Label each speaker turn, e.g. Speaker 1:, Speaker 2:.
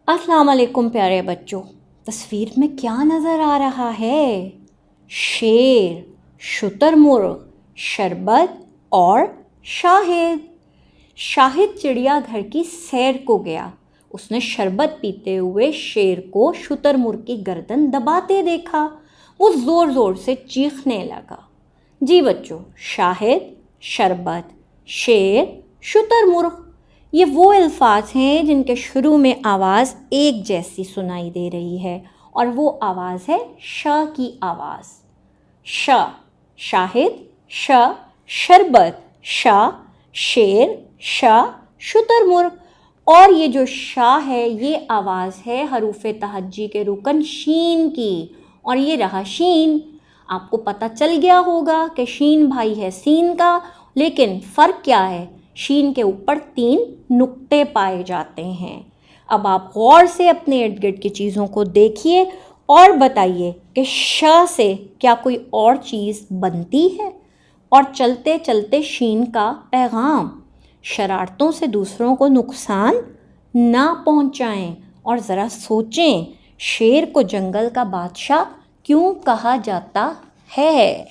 Speaker 1: السلام علیکم پیارے بچوں، تصویر میں کیا نظر آ رہا ہے؟ شیر، شتر مرغ، شربت اور شاہد۔ شاہد چڑیا گھر کی سیر کو گیا۔ اس نے شربت پیتے ہوئے شیر کو شتر مرغ کی گردن دباتے دیکھا۔ وہ زور زور سے چیخنے لگا۔ جی بچوں، شاہد، شربت، شیر، شتر مرغ، یہ وہ الفاظ ہیں جن کے شروع میں آواز ایک جیسی سنائی دے رہی ہے، اور وہ آواز ہے ش کی آواز۔ ش، شاہد، ش، شربت، ش، شیر، ش، شتر مرغ۔ اور یہ جو ش ہے یہ آواز ہے حروف تہجی کے رکن شین کی، اور یہ رہا شین۔ آپ کو پتہ چل گیا ہوگا کہ شین بھائی ہے سین کا، لیکن فرق کیا ہے؟ شین کے اوپر 3 نقطے پائے جاتے ہیں۔ اب آپ غور سے اپنے ارد گرد کی چیزوں کو دیکھیے اور بتائیے کہ ش سے کیا کوئی اور چیز بنتی ہے؟ اور چلتے چلتے شین کا پیغام: شرارتوں سے دوسروں کو نقصان نہ پہنچائیں، اور ذرا سوچیں شیر کو جنگل کا بادشاہ کیوں کہا جاتا ہے؟